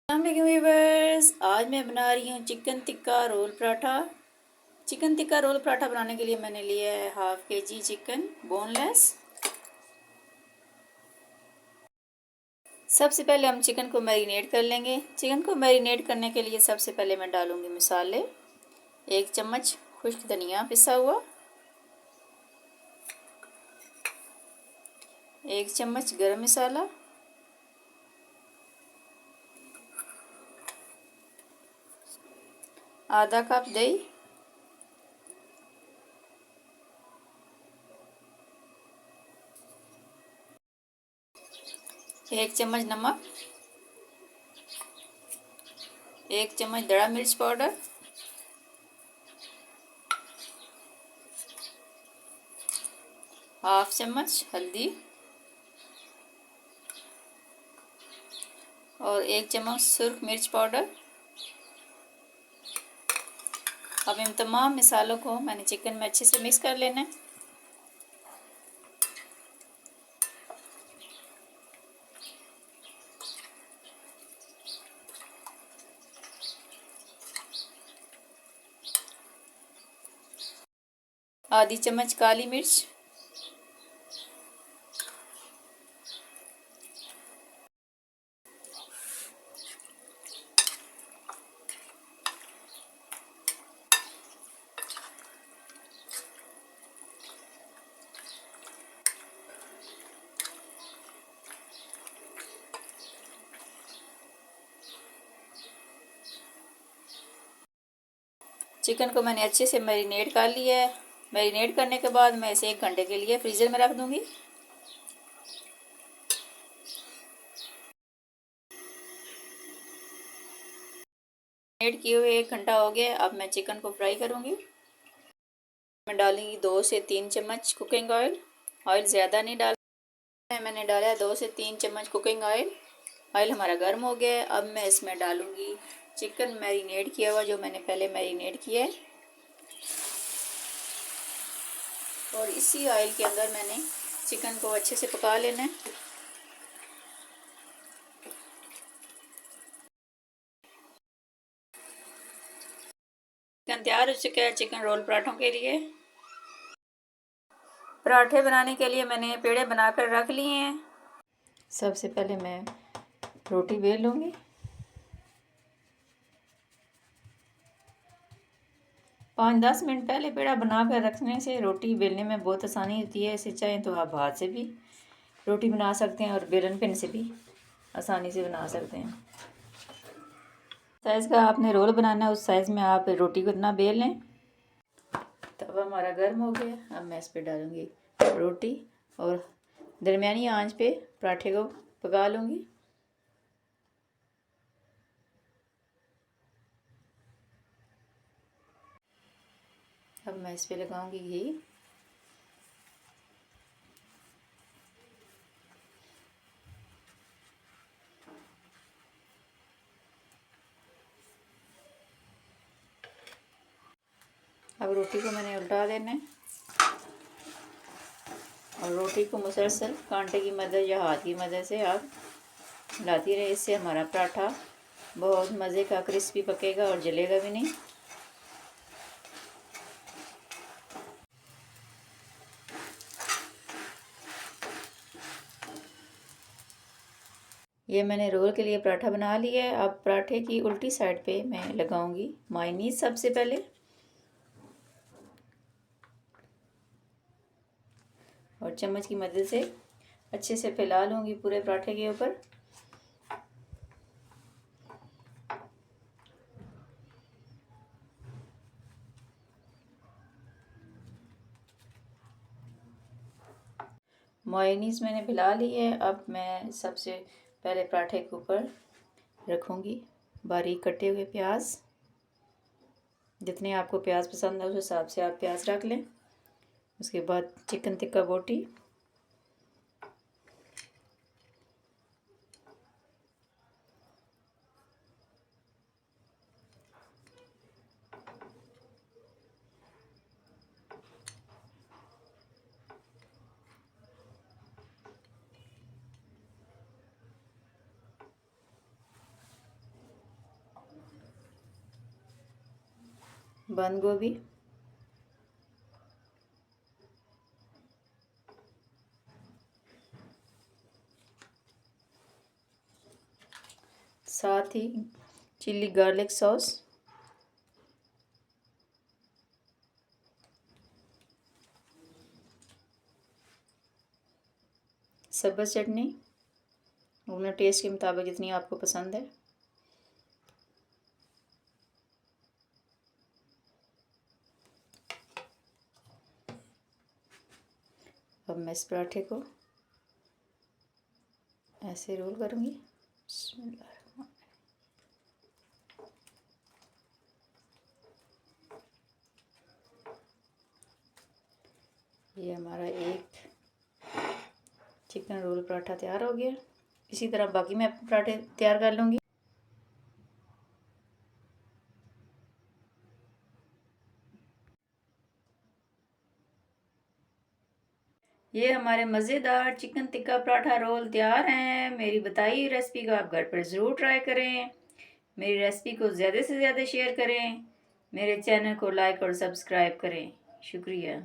अस्सलाम व्यूवर्स, आज मैं बना रही हूँ chicken tikka roll paratha. Chicken tikka roll paratha बनाने के लिए मैंने लिया है हाफ केजी चिकन बोनलेस। सबसे पहले हम चिकन को मैरिनेट कर लेंगे। चिकन को मैरिनेट करने के लिए सबसे पहले मैं डालूंगी मसाले। 1 चम्मच खुश्क धनिया पिसा हुआ, 1 चम्मच गरम मसाला, आधा कप दही, 1 चम्मच नमक, 1 चम्मच दड़ा मिर्च पाउडर, हाफ चम्मच हल्दी और 1 चम्मच सुर्ख मिर्च पाउडर। अब इन तमाम मसालों को मैंने चिकन में अच्छे से मिक्स कर लेना है। आधी चम्मच काली मिर्च, चिकन को मैंने अच्छे से मैरिनेट कर लिया है। मैरिनेट करने के बाद मैं इसे 1 घंटे के लिए फ्रीज़र में रख दूंगी। मैरिनेट किए हुए 1 घंटा हो गया। अब मैं चिकन को फ्राई करूंगी। मैं डालूंगी 2 से 3 चम्मच कुकिंग ऑयल। ऑयल ज़्यादा नहीं डाला, मैंने डाला है 2 से 3 चम्मच कुकिंग ऑयल। ऑयल हमारा गर्म हो गया है। अब मैं इसमें डालूंगी चिकन मैरिनेट किया हुआ, जो मैंने पहले मैरिनेट किया है, और इसी ऑयल के अंदर मैंने चिकन को अच्छे से पका लेना है। चिकन तैयार हो चुका है चिकन रोल पराठों के लिए। पराठे बनाने के लिए मैंने पेड़े बनाकर रख लिए हैं। सबसे पहले मैं रोटी बेल लूँगी। पाँच 10 मिनट पहले पेड़ा बना कर रखने से रोटी बेलने में बहुत आसानी होती है। इसे चाहें तो आप हाथ से भी रोटी बना सकते हैं और बेलन पिन से भी आसानी से बना सकते हैं। साइज़ का आपने रोल बनाना है, उस साइज़ में आप रोटी को इतना बेल लें। तवा हमारा गर्म हो गया। अब मैं इस पर डालूँगी रोटी और दरमियानी आंच पे पराठे को पका लूँगी। अब मैं इस पे लगाऊंगी घी। अब रोटी को मैंने उल्टा देना है और रोटी को मुसलसल कांटे की मदद या हाथ की मदद से आप हिलाती रहे। इससे हमारा पराठा बहुत मज़े का क्रिस्पी पकेगा और जलेगा भी नहीं। ये मैंने रोल के लिए पराठा बना लिया है। अब पराठे की उल्टी साइड पे मैं लगाऊंगी मायोनीज सबसे पहले, और चम्मच की मदद से अच्छे से फैला लूँगी पूरे पराठे के ऊपर। मायोनीज मैंने फैला ली है। अब मैं सबसे पहले पराठे के ऊपर रखूँगी बारीक कटे हुए प्याज। जितने आपको प्याज पसंद है उस हिसाब से आप प्याज रख लें। उसके बाद चिकन टिक्का बोटी, बंद गोभी, साथ ही चिली गार्लिक सॉस, सब्ज़ चटनी अपने टेस्ट के मुताबिक जितनी आपको पसंद है। अब मैं इस पराठे को ऐसे रोल करूँगी। बिस्मिल्लाह। ये हमारा एक चिकन रोल पराठा तैयार हो गया। इसी तरह बाकी मैं पराठे तैयार कर लूँगी। ये हमारे मज़ेदार चिकन टिक्का पराठा रोल तैयार हैं। मेरी बताई हुई रेसिपी को आप घर पर ज़रूर ट्राई करें। मेरी रेसिपी को ज़्यादा से ज़्यादा शेयर करें। मेरे चैनल को लाइक और सब्सक्राइब करें। शुक्रिया।